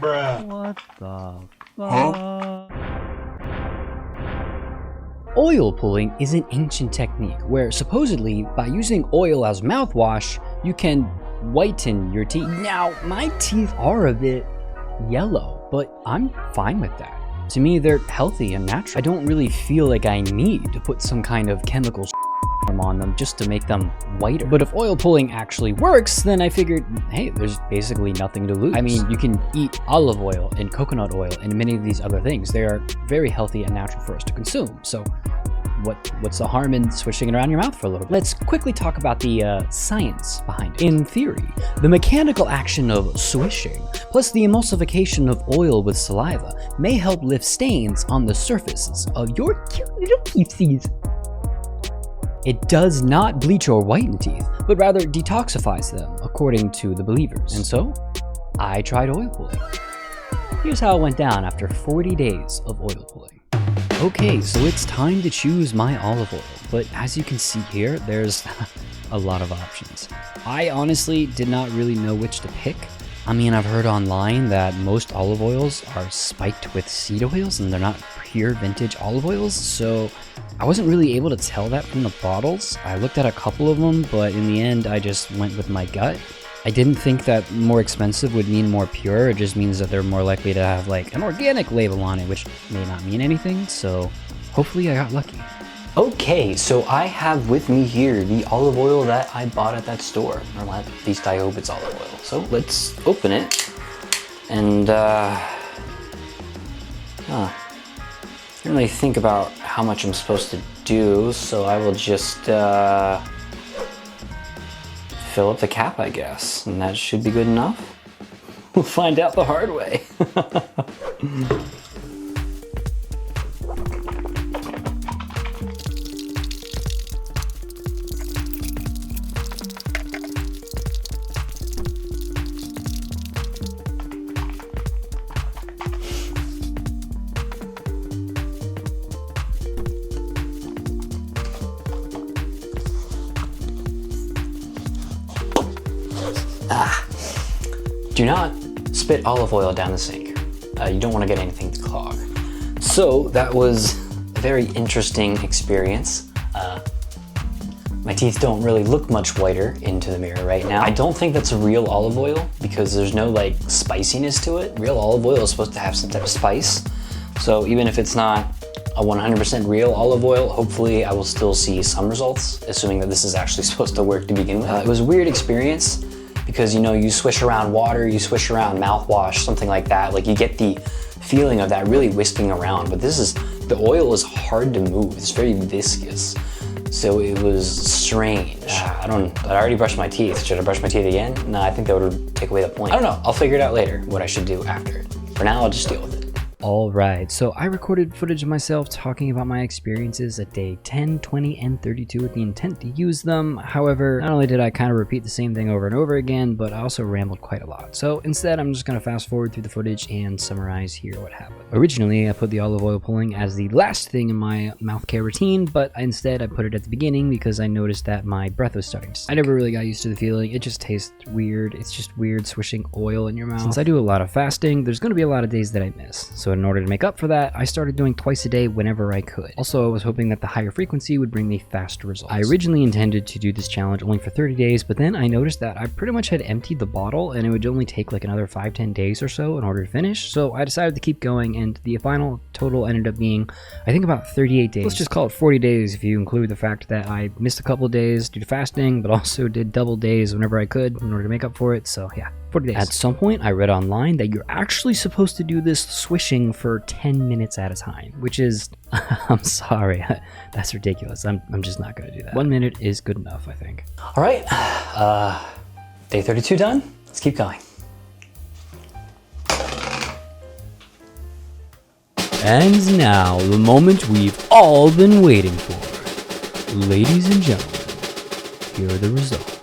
What the fuck? Oil pulling is an ancient technique where supposedly by using oil as mouthwash, you can whiten your teeth. Now, my teeth are a bit yellow, but I'm fine with that. To me, they're healthy and natural. I don't really feel like I need to put some kind of chemical on them just to make them whiter. But if oil pulling actually works, then I figured, hey, there's basically nothing to lose. I mean, you can eat olive oil and coconut oil and many of these other things. They are very healthy and natural for us to consume. So what's the harm in swishing it around your mouth for a little bit? Let's quickly talk about the science behind it. In theory, the mechanical action of swishing, plus the emulsification of oil with saliva, may help lift stains on the surfaces of your cute little teethies. It does not bleach or whiten teeth, but rather detoxifies them, according to the believers. And so, I tried oil pulling. Here's how it went down after 40 days of oil pulling. Okay, so it's time to choose my olive oil, but as you can see here, there's a lot of options. I honestly did not really know which to pick. I mean, I've heard online that most olive oils are spiked with seed oils and they're not pure vintage olive oils, so I wasn't really able to tell that from the bottles. I looked at a couple of them, but in the end, I just went with my gut. I didn't think that more expensive would mean more pure. It just means that they're more likely to have like an organic label on it, which may not mean anything, so hopefully I got lucky. Okay, so I have with me here the olive oil that I bought at that store, or at least I hope it's olive oil. So let's open it, and didn't really think about how much I'm supposed to do, so I will just fill up the cap, I guess, and that should be good enough. We'll find out the hard way. Do not spit olive oil down the sink. You don't want to get anything to clog. So that was a very interesting experience. My teeth don't really look much whiter into the mirror right now. I don't think that's a real olive oil because there's no like spiciness to it. Real olive oil is supposed to have some type of spice. So even if it's not a 100% real olive oil, hopefully I will still see some results, assuming that this is actually supposed to work to begin with. It was a weird experience because, you know, you swish around water, you swish around mouthwash, something like that. Like you get the feeling of that really whisking around, but the oil is hard to move. It's very viscous. So it was strange. I already brushed my teeth. Should I brush my teeth again? No, I think that would take away the point. I don't know, I'll figure it out later, what I should do after. For now, I'll just deal with it. Alright, so I recorded footage of myself talking about my experiences at day 10, 20, and 32 with the intent to use them. However, not only did I kind of repeat the same thing over and over again, but I also rambled quite a lot. So instead, I'm just going to fast forward through the footage and summarize here what happened. Originally, I put the olive oil pulling as the last thing in my mouth care routine, but instead I put it at the beginning because I noticed that my breath was starting to stink. I never really got used to the feeling. It just tastes weird. It's just weird swishing oil in your mouth. Since I do a lot of fasting, there's going to be a lot of days that I miss. So in order to make up for that, I started doing twice a day whenever I could. Also, I was hoping that the higher frequency would bring me faster results. I originally intended to do this challenge only for 30 days, but then I noticed that I pretty much had emptied the bottle and it would only take like another 5-10 days or so in order to finish. So I decided to keep going, and the final total ended up being, I think, about 38 days. Let's just call it 40 days if you include the fact that I missed a couple of days due to fasting, but also did double days whenever I could in order to make up for it. So yeah, 40 days. At some point, I read online that you're actually supposed to do this swishing for 10 minutes at a time, which is, I'm sorry, that's ridiculous. I'm just not gonna do that. 1 minute is good enough, I think. All right, day 32 done. Let's keep going. And now, the moment we've all been waiting for. Ladies and gentlemen, here are the results.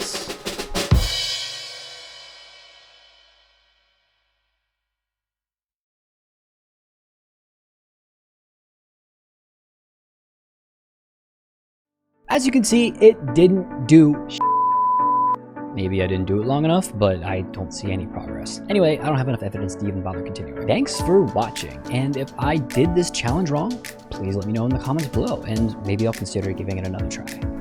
As you can see, it didn't do Maybe I didn't do it long enough, but I don't see any progress. Anyway, I don't have enough evidence to even bother continuing. Thanks for watching, and if I did this challenge wrong, please let me know in the comments below, and maybe I'll consider giving it another try.